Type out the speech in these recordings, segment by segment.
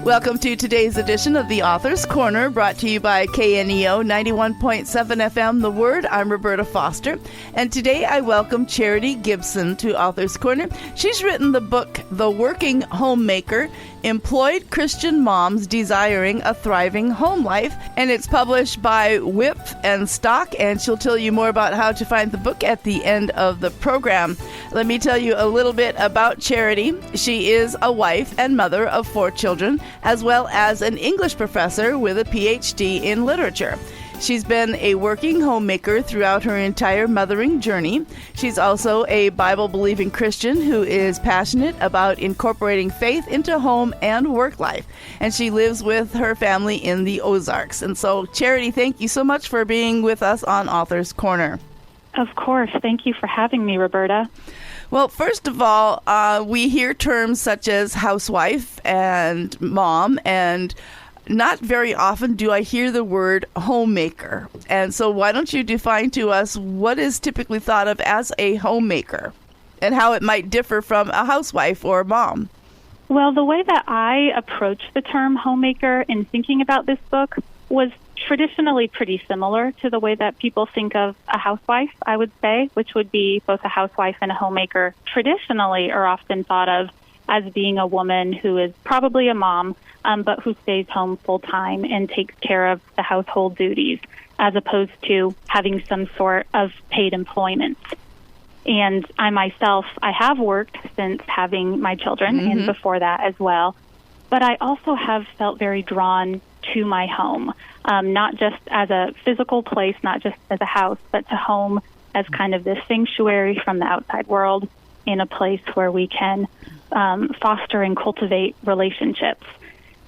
Welcome to today's edition of the Author's Corner, brought to you by KNEO 91.7 FM The Word. I'm Roberta Foster, and today I welcome Charity Gibson to Author's Corner. She's written the book, The Working Homemaker, Employed Christian Moms Desiring a Thriving Home Life, and it's published by Whip and Stock, and she'll tell you more about how to find the book at the end of the program. Let me tell you a little bit about Charity. She is a wife and mother of 4 children, as well as an English professor with a PhD in literature. She's been a working homemaker throughout her entire mothering journey. She's also a Bible-believing Christian who is passionate about incorporating faith into home and work life. And she lives with her family in the Ozarks. And so, Charity, thank you so much for being with us on Author's Corner. Of course. Thank you for having me, Roberta. Well, first of all, we hear terms such as housewife and mom, and not very often do I hear the word homemaker. And so why don't you define to us what is typically thought of as a homemaker and how it might differ from a housewife or a mom? Well, the way that I approach the term homemaker in thinking about this book was traditionally pretty similar to the way that people think of a housewife, I would say, which would be both a housewife and a homemaker traditionally are often thought of as being a woman who is probably a mom, but who stays home full-time and takes care of the household duties, as opposed to having some sort of paid employment. And I myself, I have worked since having my children, and before that as well. But I also have felt very drawn to my home, not just as a physical place, not just as a house, but to home as kind of this sanctuary from the outside world, in a place where we can foster and cultivate relationships.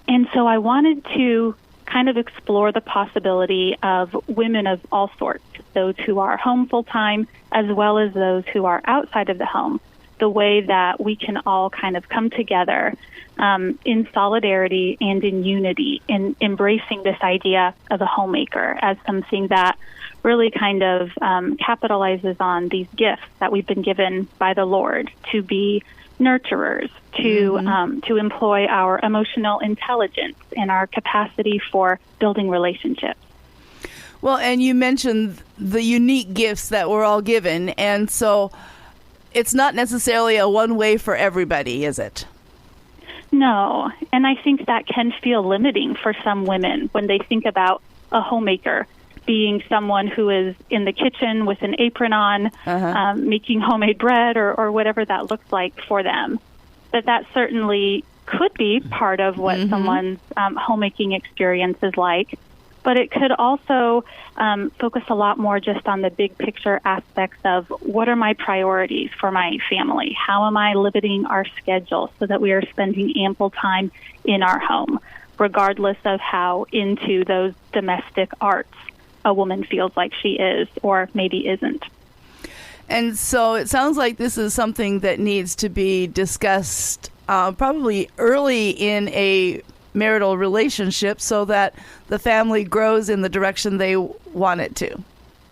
And so I wanted to kind of explore the possibility of women of all sorts, those who are home full-time, as well as those who are outside of the home, the way that we can all kind of come together in solidarity and in unity in embracing this idea of a homemaker as something that really kind of capitalizes on these gifts that we've been given by the Lord to be nurturers, to employ our emotional intelligence and our capacity for building relationships. Well, and you mentioned the unique gifts that we're all given, and so it's not necessarily a one way for everybody, is it? No, and I think that can feel limiting for some women when they think about a homemaker being someone who is in the kitchen with an apron on, making homemade bread or whatever that looks like for them. But that certainly could be part of what someone's homemaking experience is like. But it could also focus a lot more just on the big picture aspects of what are my priorities for my family? How am I limiting our schedule so that we are spending ample time in our home, regardless of how into those domestic arts a woman feels like she is or maybe isn't. And so it sounds like this is something that needs to be discussed probably early in a marital relationship so that the family grows in the direction they want it to.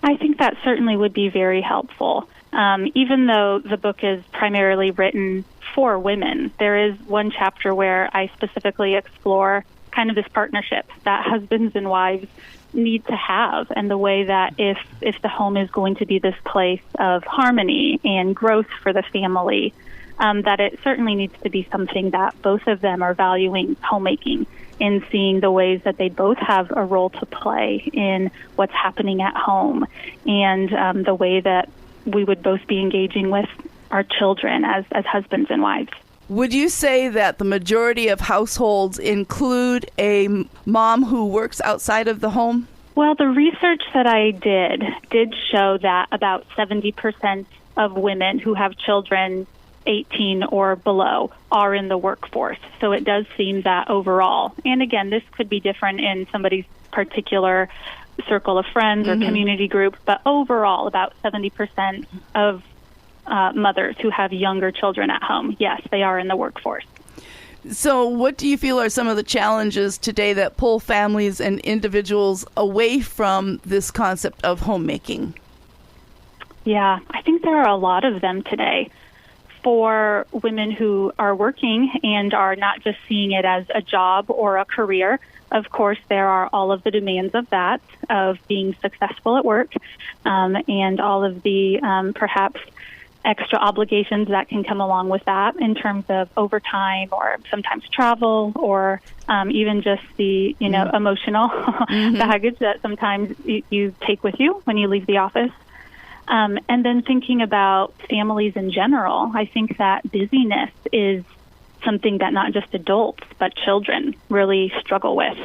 I think that certainly would be very helpful. Even though the book is primarily written for women, there is one chapter where I specifically explore kind of this partnership that husbands and wives need to have, and the way that if the home is going to be this place of harmony and growth for the family, that it certainly needs to be something that both of them are valuing homemaking and seeing the ways that they both have a role to play in what's happening at home, and the way that we would both be engaging with our children as husbands and wives. Would you say that the majority of households include a mom who works outside of the home? Well, the research that I did show that about 70% of women who have children 18 or below are in the workforce. So it does seem that overall, and again, this could be different in somebody's particular circle of friends or community group, but overall, about 70% of mothers who have younger children at home, yes, they are in the workforce. So what do you feel are some of the challenges today that pull families and individuals away from this concept of homemaking? Yeah, I think there are a lot of them today. for women who are working and are not just seeing it as a job or a career. Of course, there are all of the demands of that, of being successful at work, and all of the perhaps extra obligations that can come along with that in terms of overtime or sometimes travel or even just the, emotional baggage that sometimes you take with you when you leave the office. And then thinking about families in general, I think that busyness is something that not just adults, but children really struggle with.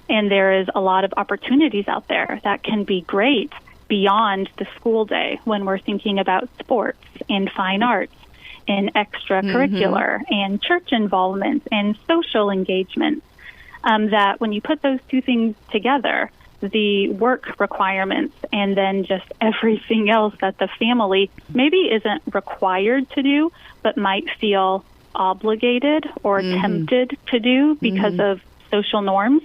And there is a lot of opportunities out there that can be great beyond the school day when we're thinking about sports and fine arts and extracurricular and church involvement and social engagement. That when you put those two things together, the work requirements and then just everything else that the family maybe isn't required to do, but might feel obligated or tempted to do because of social norms,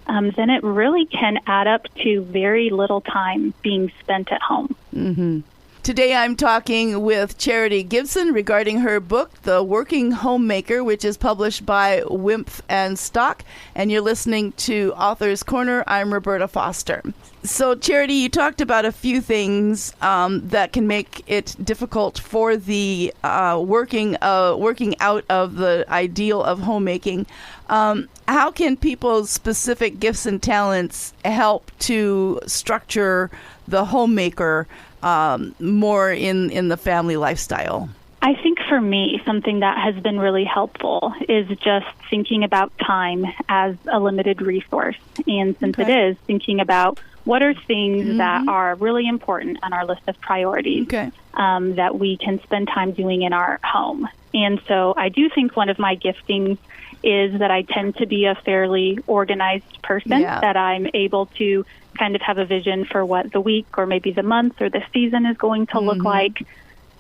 then it really can add up to very little time being spent at home. Today I'm talking with Charity Gibson regarding her book, The Working Homemaker, which is published by Wimpf and Stock, and you're listening to Author's Corner. I'm Roberta Foster. So, Charity, you talked about a few things that can make it difficult for the working out of the ideal of homemaking. How can people's specific gifts and talents help to structure the homemaker more in the family lifestyle? I think for me, something that has been really helpful is just thinking about time as a limited resource. And since it is, thinking about what are things that are really important on our list of priorities that we can spend time doing in our home. And so I do think one of my giftings is that I tend to be a fairly organized person, that I'm able to kind of have a vision for what the week or maybe the month or the season is going to look like.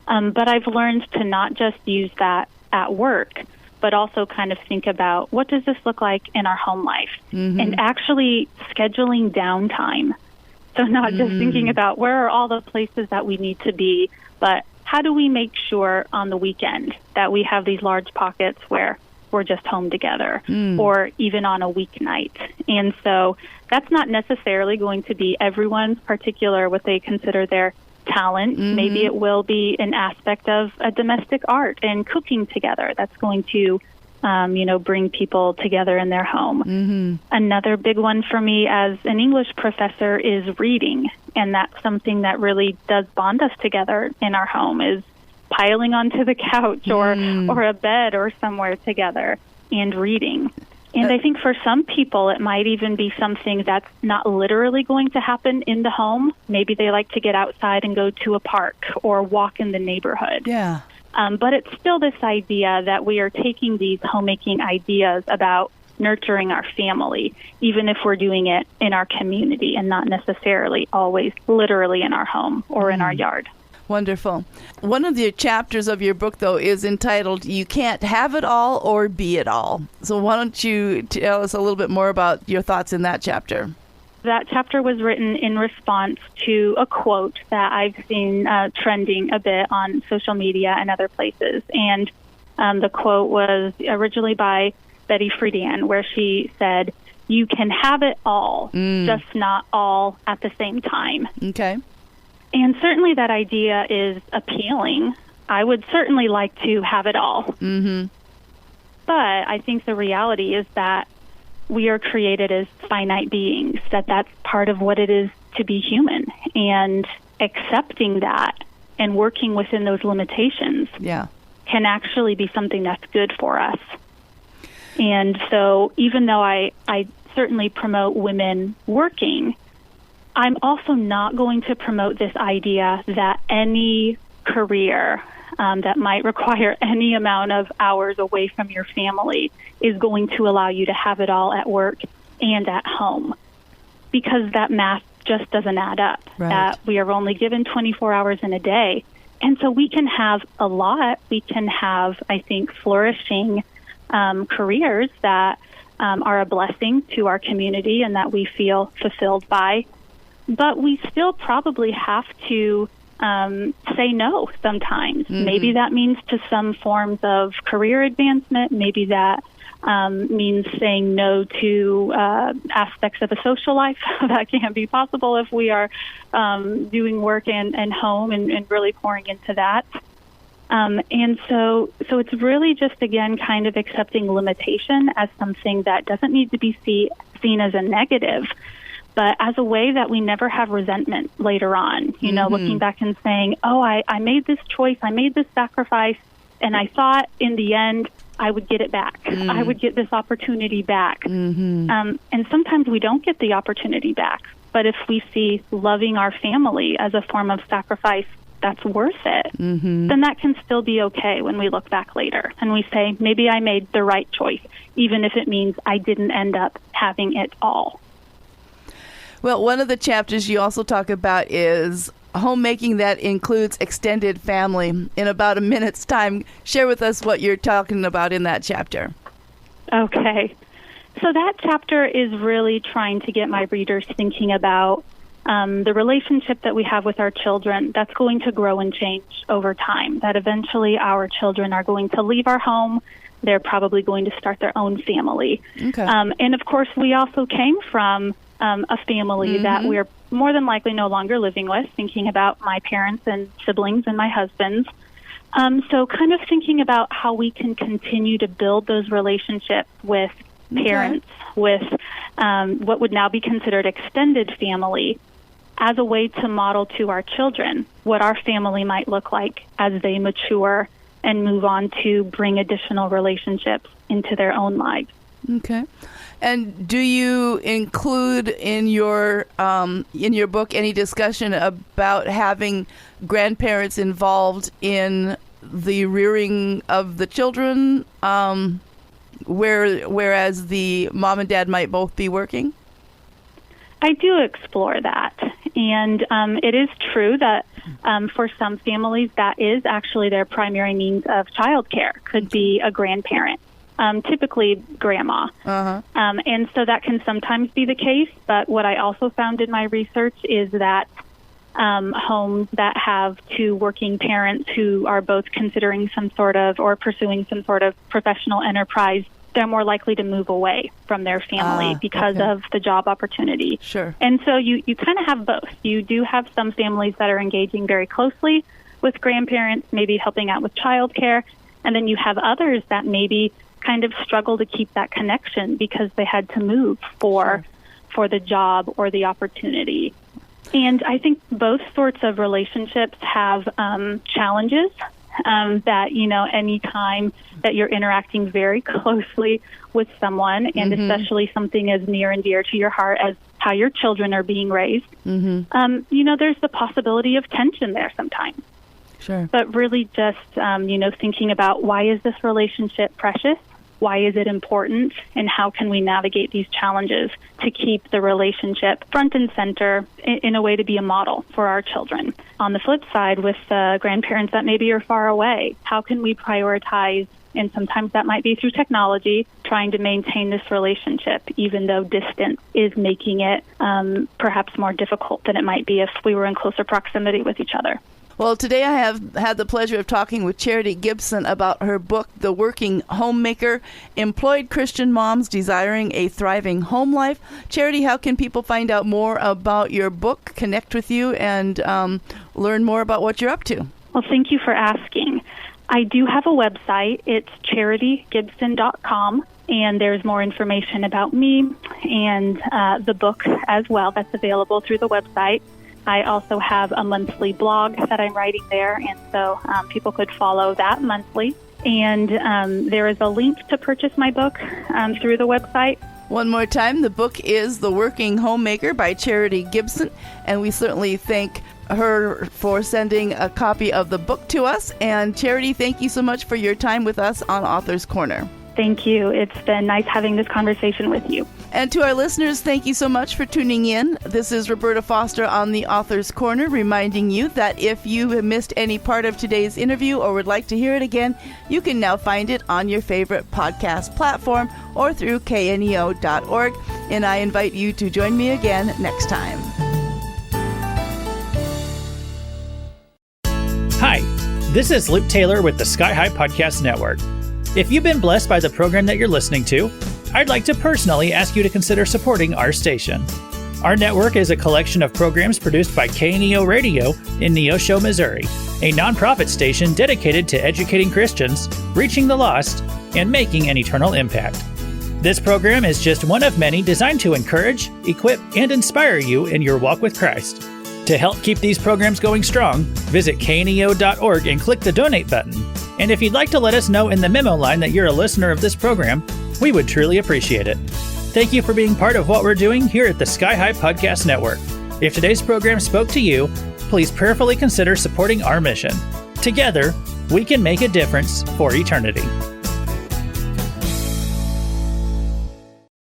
But I've learned to not just use that at work, but also kind of think about what does this look like in our home life and actually scheduling downtime. So not just thinking about where are all the places that we need to be, but how do we make sure on the weekend that we have these large pockets where we're just home together or even on a weeknight. And so that's not necessarily going to be everyone's particular what they consider their talent. Maybe it will be an aspect of a domestic art and cooking together that's going to bring people together in their home. Another big one for me as an English professor is reading, and that's something that really does bond us together in our home, is piling onto the couch or a bed or somewhere together and reading. And I think for some people, it might even be something that's not literally going to happen in the home. Maybe they like to get outside and go to a park or walk in the neighborhood. But it's still this idea that we are taking these homemaking ideas about nurturing our family, even if we're doing it in our community and not necessarily always literally in our home or in our yard. Wonderful. One of the chapters of your book, though, is entitled, You Can't Have It All or Be It All. So why don't you tell us a little bit more about your thoughts in that chapter? That chapter was written in response to a quote that I've seen trending a bit on social media and other places. And the quote was originally by Betty Friedan, where she said, "You can have it all, just not all at the same time." Okay. And certainly that idea is appealing. I would certainly like to have it all. But I think the reality is that we are created as finite beings, that's part of what it is to be human. And accepting that and working within those limitations can actually be something that's good for us. And so even though I certainly promote women working, I'm also not going to promote this idea that any career that might require any amount of hours away from your family is going to allow you to have it all at work and at home, because that math just doesn't add up. That we are only given 24 hours in a day. And so we can have a lot. We can have, I think, flourishing careers that are a blessing to our community and that we feel fulfilled by. But we still probably have to say no sometimes. Mm-hmm. Maybe that means to some forms of career advancement. Maybe that means saying no to aspects of a social life that can't be possible if we are doing work and home and really pouring into that. And so it's really just, again, kind of accepting limitation as something that doesn't need to be seen as a negative, but as a way that we never have resentment later on, you know, looking back and saying, oh, I made this choice, I made this sacrifice, and I thought in the end I would get it back. I would get this opportunity back. And sometimes we don't get the opportunity back. But if we see loving our family as a form of sacrifice that's worth it, then that can still be okay when we look back later and we say, maybe I made the right choice, even if it means I didn't end up having it all. Well, one of the chapters you also talk about is homemaking that includes extended family. In about a minute's time, share with us what you're talking about in that chapter. Okay. So that chapter is really trying to get my readers thinking about the relationship that we have with our children that's going to grow and change over time, that eventually our children are going to leave our home. They're probably going to start their own family. Okay. And, of course, we also came from a family that we're more than likely no longer living with, thinking about my parents and siblings and my husband's. So kind of thinking about how we can continue to build those relationships with parents, with what would now be considered extended family, as a way to model to our children what our family might look like as they mature and move on to bring additional relationships into their own lives. Okay. And do you include in your book any discussion about having grandparents involved in the rearing of the children, whereas the mom and dad might both be working? I do explore that. And it is true that for some families, that is actually their primary means of childcare, could be a grandparent. Typically grandma. And so that can sometimes be the case, but what I also found in my research is that homes that have two working parents who are both considering some sort of or pursuing some sort of professional enterprise, they're more likely to move away from their family because of the job opportunity. Sure. And so you kind of have both. You do have some families that are engaging very closely with grandparents, maybe helping out with childcare, and then you have others that maybe kind of struggle to keep that connection because they had to move for the job or the opportunity. And I think both sorts of relationships have challenges that, you know, any time that you're interacting very closely with someone, and especially something as near and dear to your heart as how your children are being raised, you know, there's the possibility of tension there sometimes. Sure. But really just, you know, thinking about why is this relationship precious? Why is it important? And how can we navigate these challenges to keep the relationship front and center in a way to be a model for our children? On the flip side, with grandparents that maybe are far away, how can we prioritize, and sometimes that might be through technology, trying to maintain this relationship, even though distance is making it perhaps more difficult than it might be if we were in closer proximity with each other. Well, today I have had the pleasure of talking with Charity Gibson about her book, The Working Homemaker, Employed Christian Moms Desiring a Thriving Home Life. Charity, how can people find out more about your book, connect with you, and learn more about what you're up to? Well, thank you for asking. I do have a website. It's charitygibson.com, and there's more information about me and the book as well that's available through the website. I also have a monthly blog that I'm writing there, and so people could follow that monthly. And there is a link to purchase my book through the website. One more time, the book is The Working Homemaker by Charity Gibson, and we certainly thank her for sending a copy of the book to us. And Charity, thank you so much for your time with us on Author's Corner. Thank you. It's been nice having this conversation with you. And to our listeners, thank you so much for tuning in. This is Roberta Foster on the Author's Corner, reminding you that if you have missed any part of today's interview or would like to hear it again, you can now find it on your favorite podcast platform or through kneo.org. And I invite you to join me again next time. This is Luke Taylor with the Sky High Podcast Network. If you've been blessed by the program that you're listening to, I'd like to personally ask you to consider supporting our station. Our network is a collection of programs produced by KNEO Radio in Neosho, Missouri, a nonprofit station dedicated to educating Christians, reaching the lost, and making an eternal impact. This program is just one of many designed to encourage, equip, and inspire you in your walk with Christ. To help keep these programs going strong, visit kneo.org and click the donate button. And if you'd like to let us know in the memo line that you're a listener of this program, we would truly appreciate it. Thank you for being part of what we're doing here at the Sky High Podcast Network. If today's program spoke to you, please prayerfully consider supporting our mission. Together, we can make a difference for eternity.